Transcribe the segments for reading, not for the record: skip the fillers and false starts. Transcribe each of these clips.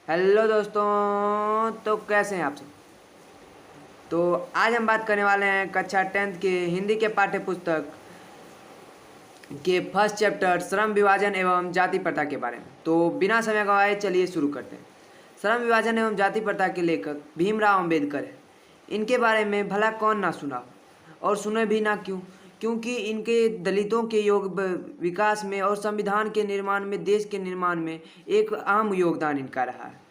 Hello दोस्तों। तो कैसे हैं आप सब। तो आज हम बात करने वाले हैं कक्षा 10th के हिंदी के पाठ्य पुस्तक के फर्स्ट चैप्टर श्रम विभाजन एवं जाति प्रथा के बारे में। तो बिना समय गवाए चलिए शुरू करते हैं। श्रम विभाजन एवं जाति प्रथा के लेखक भीमराव अंबेडकर हैं। इनके बारे में भला कौन ना सुना हो, और सुने भी ना क्यों, क्योंकि इनके दलितों के विकास में और संविधान के निर्माण में, देश के निर्माण में एक अहम योगदान इनका रहा है।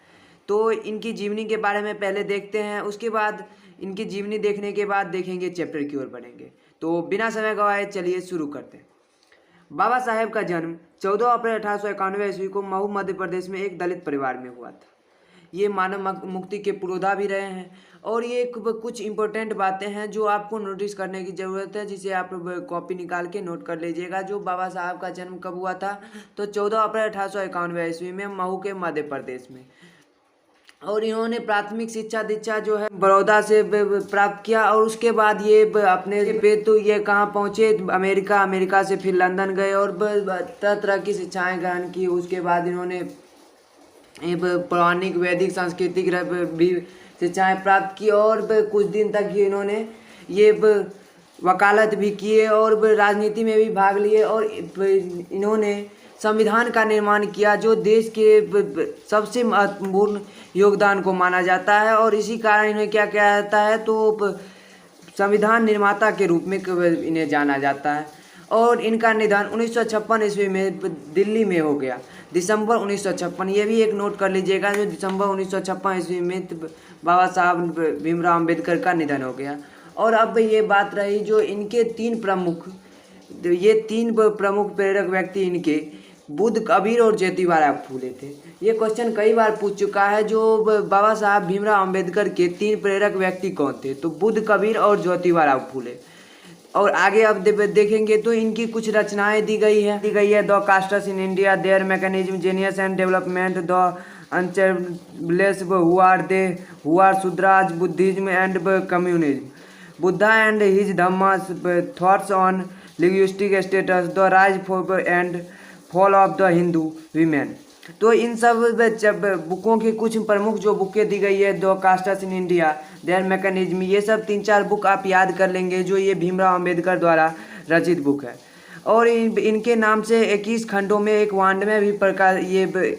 तो इनकी जीवनी के बारे में पहले देखते हैं, उसके बाद इनकी जीवनी देखने के बाद देखेंगे चैप्टर की ओर बढ़ेंगे। तो बिना समय गवाए चलिए शुरू करते हैं। बाबा साहेब का जन्म 14 अप्रैल 1891 ईस्वी को महू मध्य प्रदेश में एक दलित परिवार में हुआ था। ये मानव मुक्ति के पुरोधा भी रहे हैं, और ये कुछ इंपॉर्टेंट बातें हैं जो आपको नोटिस करने की ज़रूरत है, जिसे आप कॉपी निकाल के नोट कर लीजिएगा। जो बाबा साहब का जन्म कब हुआ था, तो 14 अप्रैल 1891 ईस्वी में महू के मध्य प्रदेश में। और इन्होंने प्राथमिक शिक्षा दीक्षा जो है बड़ौदा से प्राप्त किया, और उसके बाद ये अपने पे तो ये कहाँ पहुँचे, अमेरिका से फिर लंदन गए और तरह तरह की शिक्षाएं ग्रहण की। उसके बाद इन्होंने पौराणिक वैदिक सांस्कृतिक भी शिक्षाएं प्राप्त की, और कुछ दिन तक ही इन्होंने ये वकालत भी किए और राजनीति में भी भाग लिए, और इन्होंने संविधान का निर्माण किया जो देश के सबसे महत्वपूर्ण योगदान को माना जाता है। और इसी कारण इन्हें क्या किया जाता है, तो संविधान निर्माता के रूप में इन्हें जाना जाता है। और इनका निधन 1956 ईस्वी में दिल्ली में हो गया, दिसंबर 1956। ये भी एक नोट कर लीजिएगा, जो दिसंबर 1956 ईस्वी में बाबा साहब भीमराव अंबेडकर का निधन हो गया। और अब ये बात रही जो इनके तीन प्रमुख प्रेरक व्यक्ति इनके बुद्ध, कबीर और ज्योतिबा फूले थे। ये क्वेश्चन कई बार पूछ चुका है, जो बाबा साहब भीमराव अंबेडकर के तीन प्रेरक व्यक्ति कौन थे, तो बुद्ध, कबीर और ज्योतिबा फूले। और आगे अब देखेंगे तो इनकी कुछ रचनाएं दी गई है। The castes in India, their mechanism, genesis and development, the untouchables who are Shudras, Buddhism and communism, Buddha and his Dhamma, thoughts on linguistic states, the rise and fall of the Hindu women. तो इन सब बुकों के कुछ प्रमुख जो बुकें दी गई है, the castes in India, their mechanism, ये सब 3-4 बुक आप याद कर लेंगे, जो ये भीमराव अंबेडकर द्वारा रचित बुक है। और इनके नाम से 21 खंडों में एक वांड में भी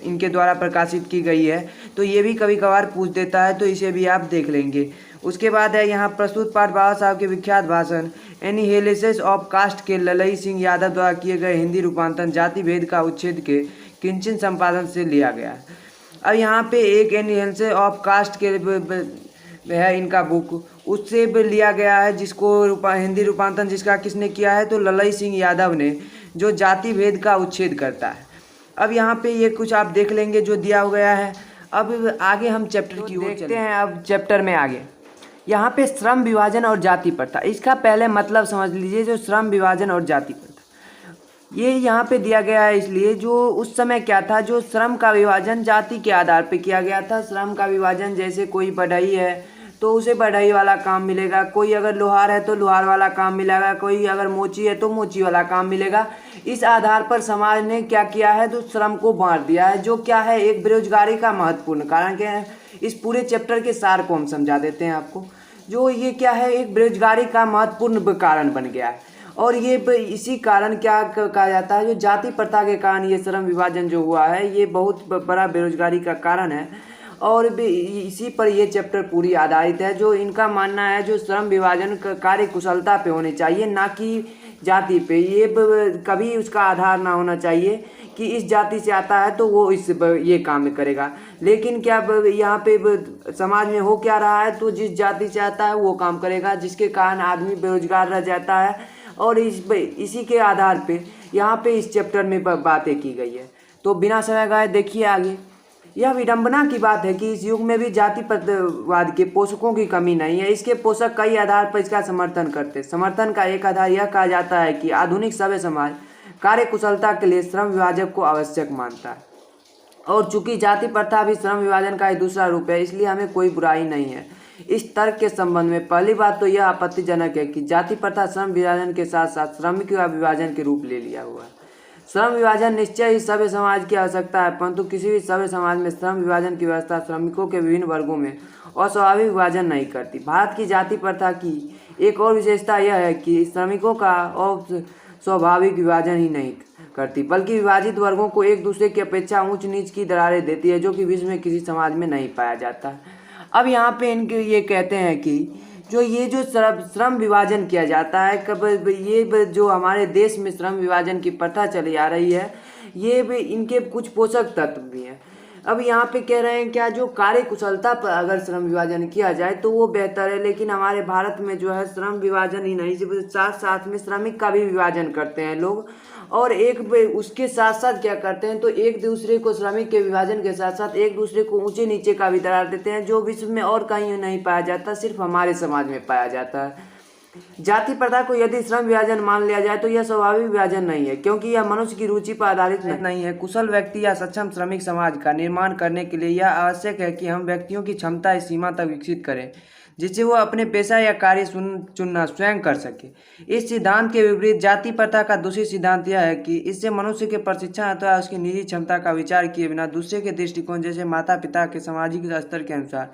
इनके द्वारा प्रकाशित की गई है। तो ये भी कभी कभार पूछ देता है, तो इसे भी आप देख लेंगे। उसके बाद है यहाँ प्रस्तुत पाठ बाबा साहब के विख्यात भाषण एनिहिलेसिस ऑफ कास्ट के ललई सिंह यादव द्वारा किए गए हिंदी रूपांतरण जाति भेद का उच्छेद के किंचन संपादन से लिया गया है। अब यहाँ पे एक एनिहिलेसिस ऑफ कास्ट के है इनका बुक, उससे लिया गया है, जिसको हिंदी रूपांतरण जिसका किसने किया है, तो ललई सिंह यादव ने, जो जाति भेद का उच्छेद करता है। अब यहाँ पे ये कुछ आप देख लेंगे जो दिया गया है। अब आगे हम चैप्टर की ओर देखते हैं। अब चैप्टर में आगे यहाँ पे श्रम विभाजन और जाति प्रथा, इसका पहले मतलब समझ लीजिए। जो श्रम विभाजन और जाति प्रथा ये यहाँ पे दिया गया है, इसलिए जो उस समय क्या था, जो श्रम का विभाजन जाति के आधार पे किया गया था। श्रम का विभाजन जैसे कोई बढ़ई है तो उसे बढ़ई वाला काम मिलेगा, कोई अगर लोहार है तो लोहार वाला काम मिलेगा, कोई अगर मोची है तो मोची वाला काम मिलेगा। इस आधार पर समाज ने क्या किया है, तो श्रम को बांट दिया है, जो क्या है एक बेरोजगारी का महत्वपूर्ण कारण क्या है। इस पूरे चैप्टर के सार को हम समझा देते हैं आपको। जो ये क्या है, एक बेरोजगारी का महत्वपूर्ण कारण बन गया है। और ये इसी कारण क्या कहा जाता है, जो जाति प्रथा के कारण ये श्रम विभाजन जो हुआ है, ये बहुत बड़ा बेरोजगारी का कारण है। और इसी पर ये चैप्टर पूरी आधारित है। जो इनका मानना है, जो श्रम विभाजन कार्य कुशलता पे होने चाहिए, ना कि जाति पे। ये कभी उसका आधार ना होना चाहिए कि इस जाति से आता है तो वो ये काम करेगा। लेकिन क्या यहाँ पे समाज में हो क्या रहा है, तो जिस जाति से आता है वो काम करेगा, जिसके कारण आदमी बेरोजगार रह जाता है। और इसी के आधार पे यहाँ पे इस चैप्टर में बातें की गई है। तो बिना समय गए देखिए आगे। यह विडंबना की बात है कि इस युग में भी जातिवाद के पोषकों की कमी नहीं है। इसके पोषक कई आधार पर इसका समर्थन करते हैं। समर्थन का एक आधार यह कहा जाता है कि आधुनिक सभ्य समाज कार्य कुशलता के लिए श्रम विभाजक को आवश्यक मानता है, और चूंकि जाति प्रथा भी श्रम विभाजन का एक दूसरा रूप है, इसलिए हमें कोई बुराई नहीं है। इस तर्क के संबंध में पहली बात तो यह आपत्तिजनक है कि जाति प्रथा श्रम विभाजन के साथ साथ श्रमिक विभाजन के रूप ले लिया हुआ है। श्रम विभाजन निश्चय ही सभ्य समाज की आवश्यकता है, परंतु किसी भी सभ्य समाज में श्रम विभाजन की व्यवस्था श्रमिकों के विभिन्न वर्गों में अस्वाभाविक विभाजन नहीं करती। भारत की जाति प्रथा की एक और विशेषता यह है कि श्रमिकों का स्वाभाविक विभाजन ही नहीं करती, बल्कि विभाजित वर्गों को एक दूसरे की अपेक्षा ऊंच नीच की दरारें देती है, जो कि विश्व में किसी समाज में नहीं पाया जाता। अब यहाँ पे इनके ये कहते हैं कि जो श्रम विभाजन किया जाता है, कब ये जो हमारे देश में श्रम विभाजन की प्रथा चली आ रही है, ये भी इनके कुछ पोषक तत्व भी हैं। अब यहाँ पे कह रहे हैं क्या, जो कार्य कुशलता पर अगर श्रम विभाजन किया जाए तो वो बेहतर है, लेकिन हमारे भारत में जो है श्रम विभाजन ही नहीं, साथ साथ में श्रमिक का भी विभाजन करते हैं लोग। और उसके साथ साथ क्या करते हैं, तो एक दूसरे को श्रमिक के विभाजन के साथ साथ एक दूसरे को ऊंचे नीचे का भी दरार देते हैं, जो विश्व में और कहीं नहीं पाया जाता, सिर्फ हमारे समाज में पाया जाता है। जाति प्रथा को यदि श्रम विभाजन मान लिया जाए तो यह स्वाभाविक विभाजन नहीं है, क्योंकि यह मनुष्य की रुचि पर आधारित नहीं है। कुशल व्यक्ति या सक्षम श्रमिक समाज का निर्माण करने के लिए यह आवश्यक है कि हम व्यक्तियों की क्षमता इस सीमा तक विकसित करें जिससे वो अपने पेशा या कार्य चुनना स्वयं कर सके। इस सिद्धांत के विपरीत जाति प्रथा का दूसरी सिद्धांत यह है कि इससे मनुष्य के प्रशिक्षण अथवा उसकी निजी क्षमता का विचार किए बिना दूसरे के दृष्टिकोण जैसे माता पिता के सामाजिक स्तर के अनुसार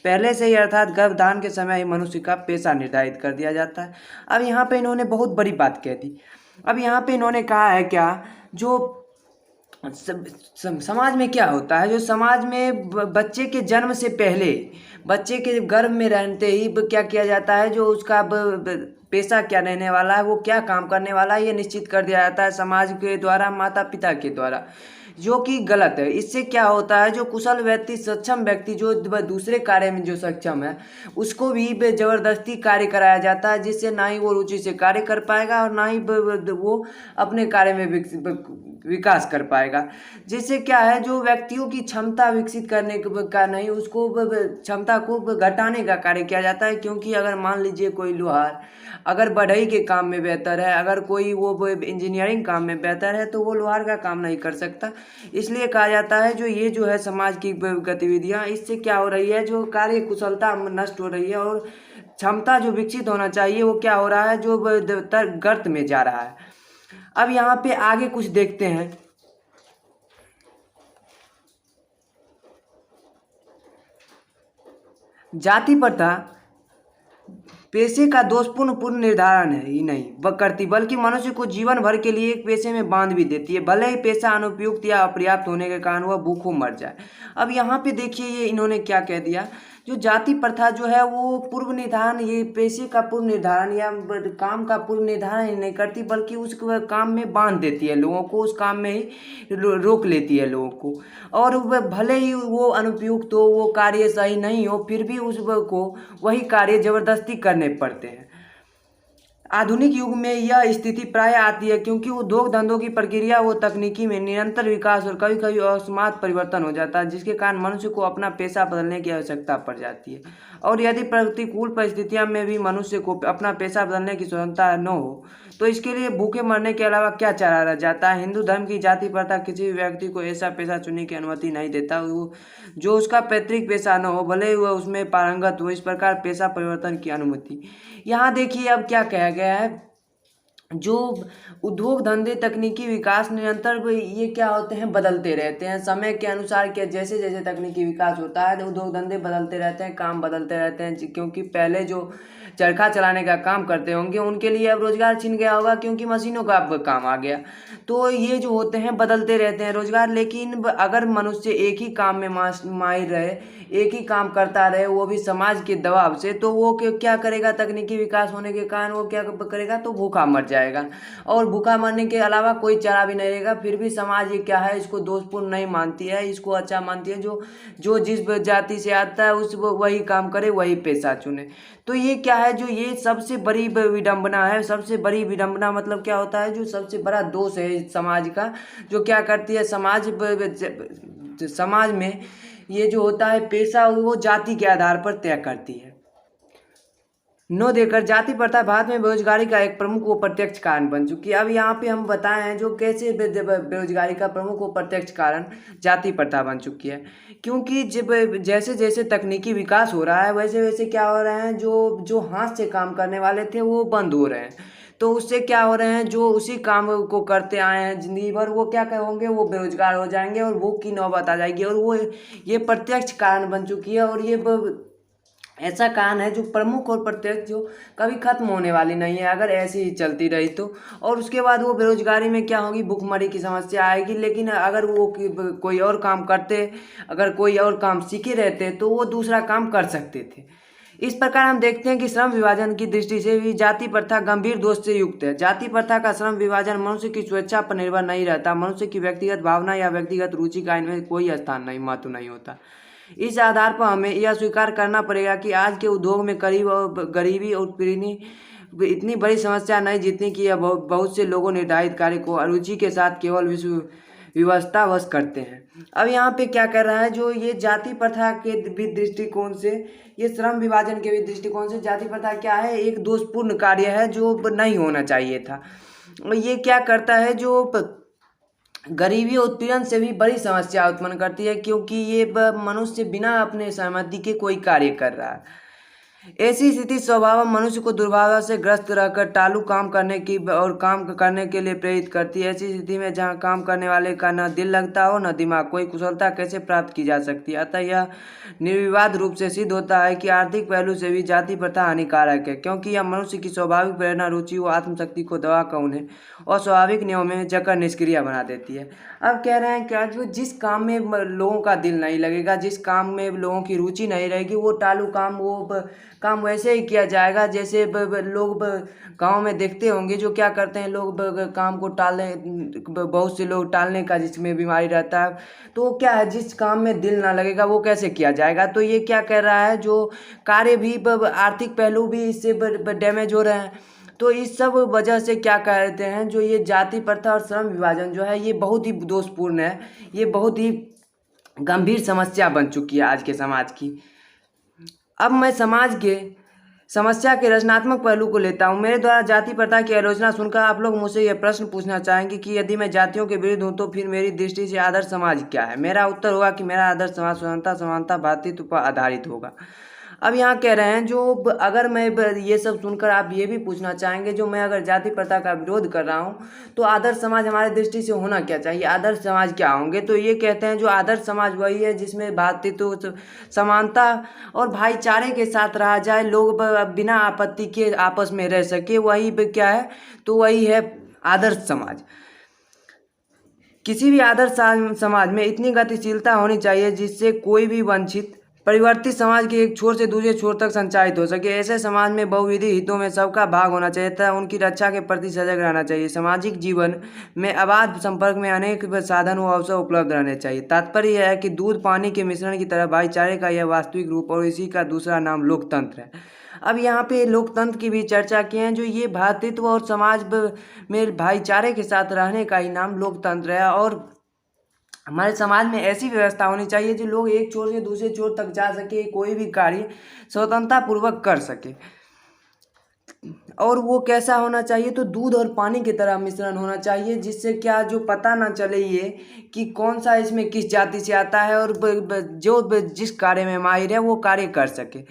पहले से ही अर्थात गर्भधारण के समय ही मनुष्य का पेशा निर्धारित कर दिया जाता है। अब यहाँ पे इन्होंने बहुत बड़ी बात कह दी। अब यहाँ पे इन्होंने कहा है क्या, जो समाज में क्या होता है, जो समाज में बच्चे के जन्म से पहले बच्चे के गर्भ में रहते ही क्या किया जाता है, जो उसका पेशा क्या रहने वाला है, वो क्या काम करने वाला है, ये निश्चित कर दिया जाता है समाज के द्वारा, माता पिता के द्वारा, जो कि गलत है। इससे क्या होता है, जो कुशल व्यक्ति सक्षम व्यक्ति जो दूसरे कार्य में जो सक्षम है उसको भी जबरदस्ती कार्य कराया जाता है, जिससे ना ही वो रुचि से कार्य कर पाएगा और ना ही वो अपने कार्य में विकास कर पाएगा। जिससे क्या है, जो व्यक्तियों की क्षमता विकसित करने का नहीं, उसको क्षमता को घटाने का कार्य किया जाता है। क्योंकि अगर मान लीजिए कोई लोहार अगर बढ़ई के काम में बेहतर है, अगर कोई वो इंजीनियरिंग काम में बेहतर है, तो वो लोहार का काम नहीं कर सकता। इसलिए कहा जाता है ये जो है समाज की गतिविधियाँ, इससे क्या हो रही है, जो कार्य कुशलता नष्ट हो रही है और क्षमता जो विकसित होना चाहिए वो क्या हो रहा है, जो गर्त में जा रहा है। अब यहाँ पे आगे कुछ देखते हैं। जाति प्रथा पेशे का दोषपूर्ण पूर्ण निर्धारण है ही नहीं करती, बल्कि मनुष्य को जीवन भर के लिए एक पेशे में बांध भी देती है, भले ही पेशा अनुपयुक्त या अपर्याप्त होने के कारण वह भूखों मर जाए। अब यहाँ पे देखिए ये इन्होंने क्या कह दिया, जो जाति प्रथा जो है वो पूर्व निर्धारण, ये पेशे का पूर्व निर्धारण या काम का पूर्व निर्धारण नहीं करती, बल्कि उस काम में बांध देती है लोगों को, उस काम में ही रोक लेती है लोगों को। और भले ही वो अनुपयुक्त हो, वो कार्य सही नहीं हो, फिर भी उसको वही कार्य जबरदस्ती करने पड़ते हैं। आधुनिक युग में यह स्थिति प्राय आती है क्योंकि उद्योग धंधों की प्रक्रिया वो तकनीकी में निरंतर विकास और कभी कभी अकस्मात परिवर्तन हो जाता है, जिसके कारण मनुष्य को अपना पेशा बदलने की आवश्यकता पड़ जाती है। और यदि प्रतिकूल परिस्थितियों में भी मनुष्य को अपना पेशा बदलने की स्वतंत्रता न हो तो इसके लिए भूखे मरने के अलावा क्या चारा रह जाता है। हिंदू धर्म की जाति प्रथा किसी भी व्यक्ति को ऐसा पेशा चुनने की अनुमति नहीं देता वो जो उसका पैतृक पेशा न हो, भले ही वह उसमें पारंगत हो। इस प्रकार पेशा परिवर्तन की अनुमति। यहाँ देखिए अब क्या कहा गया है, जो उद्योग धंधे तकनीकी विकास निरंतर ये क्या होते हैं, बदलते रहते हैं समय के अनुसार। क्या जैसे जैसे तकनीकी विकास होता है उद्योग धंधे बदलते रहते हैं, काम बदलते रहते हैं। क्योंकि पहले जो चरखा चलाने का काम करते होंगे उनके लिए अब रोजगार छिन गया होगा, क्योंकि मशीनों का अब काम आ गया। तो ये जो होते हैं बदलते रहते हैं रोजगार। लेकिन अगर मनुष्य एक ही काम में माहिर रहे, एक ही काम करता रहे, वो भी समाज के दबाव से, तो वो क्या करेगा, तकनीकी विकास होने के कारण वो क्या करेगा, तो भूखा मर जाएगा। और भूखा मरने के अलावा कोई चारा भी नहीं रहेगा। फिर भी समाज ये क्या है, इसको दोषपूर्ण नहीं मानती है, इसको अच्छा मानती है। जो जिस जाति से आता है उस वही काम करे, वही पेशा चुने। तो ये क्या है, जो ये सबसे बड़ी विडंबना है। सबसे बड़ी विडंबना मतलब क्या होता है, जो सबसे बड़ा दोष है समाज का, जो क्या करती है समाज में ये जो होता है पेशा वो जाति के आधार पर तय करती है। नो देकर जाति प्रथा भारत में बेरोजगारी का एक प्रमुख व प्रत्यक्ष कारण बन चुकी है। अब यहाँ पे हम बताए हैं जो कैसे बेरोजगारी का प्रमुख व प्रत्यक्ष कारण जाति प्रथा बन चुकी है। क्योंकि जब जैसे जैसे तकनीकी विकास हो रहा है वैसे वैसे क्या हो रहे हैं, जो हाथ से काम करने वाले थे वो बंद हो रहे हैं। तो उससे क्या हो रहे हैं, जो उसी काम को करते आए हैं ज़िंदगी भर, वो क्या होंगे, वो बेरोजगार हो जाएंगे और भूख की नौबत आ जाएगी। और वो ये प्रत्यक्ष कारण बन चुकी है, और ये ऐसा कारण है जो प्रमुख और प्रत्यक्ष, जो कभी खत्म होने वाली नहीं है अगर ऐसी ही चलती रही तो। और उसके बाद वो बेरोजगारी में क्या होगी, भुखमरी की समस्या आएगी। लेकिन अगर वो कोई और काम करते, अगर कोई और काम सीखे रहते तो वो दूसरा काम कर सकते थे। इस प्रकार हम देखते हैं कि श्रम विभाजन की दृष्टि से भी जाति प्रथा गंभीर दोष से युक्त है। जाति प्रथा का श्रम विभाजन मनुष्य की स्वेच्छा पर निर्भर नहीं रहता। मनुष्य की व्यक्तिगत भावना या व्यक्तिगत रुचि का इनमें कोई स्थान नहीं, महत्व नहीं होता। इस आधार पर हमें यह स्वीकार करना पड़ेगा कि आज के उद्योग में गरीबी और उत्पीड़नी इतनी बड़ी समस्या नहीं जितनी कि यह बहुत से लोगों निर्धारित कार्य को अरुचि के साथ केवल विवशतावश करते हैं। अब यहाँ पे क्या कर रहा है, जो ये जाति प्रथा के भी दृष्टिकोण से, ये श्रम विभाजन के भी दृष्टिकोण से जाति प्रथा क्या है, एक दोषपूर्ण कार्य है जो नहीं होना चाहिए था। ये क्या करता है, जो गरीबी और उत्पीड़न से भी बड़ी समस्या उत्पन्न करती है, क्योंकि ये मनुष्य बिना अपने सहमति के कोई कार्य कर रहा है। ऐसी स्थिति स्वभाव मनुष्य को दुर्भावना से ग्रस्त रहकर टालू काम करने की और काम करने के लिए प्रेरित करती है। ऐसी स्थिति में जहां काम करने वाले का न दिल लगता हो न दिमाग, कोई कुशलता कैसे प्राप्त की जा सकती है। अतः यह निर्विवाद रूप से सिद्ध होता है कि आर्थिक पहलू से भी जाति प्रथा हानिकारक है, क्योंकि यह मनुष्य की स्वाभाविक प्रेरणा, रुचि व आत्मशक्ति को दबाकर उन्हें अस्वाभाविक नियमों में जकड़ निष्क्रिय बना देती है। अब कह रहे हैं क्या, जो जिस काम में लोगों का दिल नहीं लगेगा, जिस काम में लोगों की रुचि नहीं रहेगी, वो टालू काम, वो काम वैसे ही किया जाएगा जैसे लोग गांव में देखते होंगे जो क्या करते हैं, लोग काम को टालने, बहुत से लोग टालने का जिसमें बीमारी रहता है, तो क्या है, जिस काम में दिल ना लगेगा वो कैसे किया जाएगा। तो ये क्या कह रहा है, जो कार्य भी आर्थिक पहलू भी इससे डैमेज हो रहे हैं। तो इस सब वजह से क्या कहते हैं, जो ये जाति प्रथा और श्रम विभाजन जो है, ये बहुत ही दोषपूर्ण है, ये बहुत ही गंभीर समस्या बन चुकी है आज के समाज की। अब मैं समाज के समस्या के रचनात्मक पहलू को लेता हूँ। मेरे द्वारा जाति प्रथा की आलोचना सुनकर आप लोग मुझसे यह प्रश्न पूछना चाहेंगे कि यदि मैं जातियों के विरुद्ध हूँ तो फिर मेरी दृष्टि से आदर्श समाज क्या है। मेरा उत्तर होगा कि मेरा आदर्श समाज स्वतंत्रता, समानता, भ्रातृत्व पर आधारित होगा। अब यहाँ कह रहे हैं, जो अगर मैं ये सब सुनकर आप ये भी पूछना चाहेंगे, जो मैं अगर जाति प्रथा का विरोध कर रहा हूँ तो आदर्श समाज हमारे दृष्टि से होना क्या चाहिए, आदर्श समाज क्या होंगे। तो ये कहते हैं, जो आदर्श समाज वही है जिसमें भ्रातृत्व, समानता और भाईचारे के साथ रहा जाए, लोग बिना आपत्ति के आपस में रह सके, वही क्या है, तो वही है आदर्श समाज। किसी भी आदर्श समाज में इतनी गतिशीलता होनी चाहिए जिससे कोई भी वंचित परिवर्तित समाज के एक छोर से दूसरे छोर तक संचालित हो सके। ऐसे समाज में बहुविधि हितों में सबका भाग होना चाहिए तथा उनकी रक्षा के प्रति सजग रहना चाहिए। सामाजिक जीवन में अबाध संपर्क में अनेक साधन व अवसर उपलब्ध रहने चाहिए। तात्पर्य यह है कि दूध पानी के मिश्रण की तरह भाईचारे का यह वास्तविक रूप और इसी का दूसरा नाम लोकतंत्र है। अब यहाँ पे लोकतंत्र की भी चर्चा की है, जो ये भ्रातृत्व और समाज में भाईचारे के साथ रहने का ही नाम लोकतंत्र है। और हमारे समाज में ऐसी व्यवस्था होनी चाहिए जो लोग एक छोर से दूसरे छोर तक जा सके, कोई भी कार्य स्वतंत्रता पूर्वक कर सके। और वो कैसा होना चाहिए, तो दूध और पानी की तरह मिश्रण होना चाहिए, जिससे क्या, जो पता ना चले ये कि कौन सा इसमें किस जाति से आता है, और जो जिस कार्य में माहिर है वो कार्य कर सके।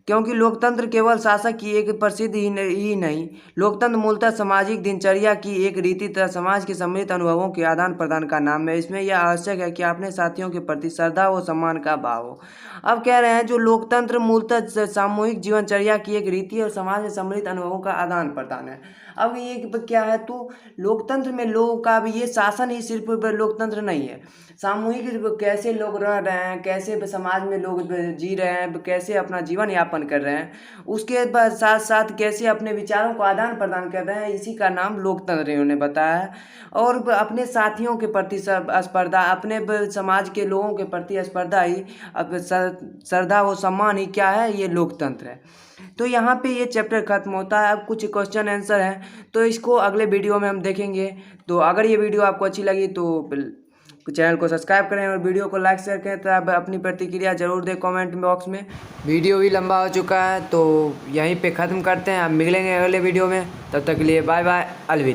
क्योंकि लोकतंत्र केवल शासक की एक प्रसिद्धि ही नहीं, लोकतंत्र मूलतः सामाजिक दिनचर्या की एक रीति तथा समाज के सम्मिलित अनुभवों के आदान प्रदान का नाम है। इसमें यह आवश्यक है कि अपने साथियों के प्रति श्रद्धा व सम्मान का भाव हो। अब कह रहे हैं, जो लोकतंत्र मूलतः सामूहिक जीवनचर्या की एक रीति और समाज में सम्मिलित अनुभवों का आदान प्रदान है। अब ये क्या है, तो लोकतंत्र में लोगों का भी ये शासन ही सिर्फ लोकतंत्र नहीं है, सामूहिक कैसे लोग रह रहे हैं, कैसे समाज में लोग जी रहे हैं, कैसे अपना जीवन यापन कर रहे हैं, उसके बाद साथ साथ कैसे अपने विचारों को आदान प्रदान कर रहे हैं, इसी का नाम लोकतंत्र इन्होंने बताया है। और अपने साथियों के प्रति स्पर्धा, अपने समाज के लोगों के प्रति स्पर्धा ही, श्रद्धा व सम्मान ही क्या है, ये लोकतंत्र है। तो यहाँ पे ये चैप्टर खत्म होता है। अब कुछ क्वेश्चन आंसर हैं, तो इसको अगले वीडियो में हम देखेंगे। तो अगर ये वीडियो आपको अच्छी लगी तो चैनल को सब्सक्राइब करें और वीडियो को लाइक शेयर करें। तो आप अपनी प्रतिक्रिया जरूर दें कमेंट बॉक्स में। वीडियो भी लंबा हो चुका है, तो यहीं पे ख़त्म करते हैं। आप मिलेंगे अगले वीडियो में, तब तक के लिए बाय बाय, अलविदा।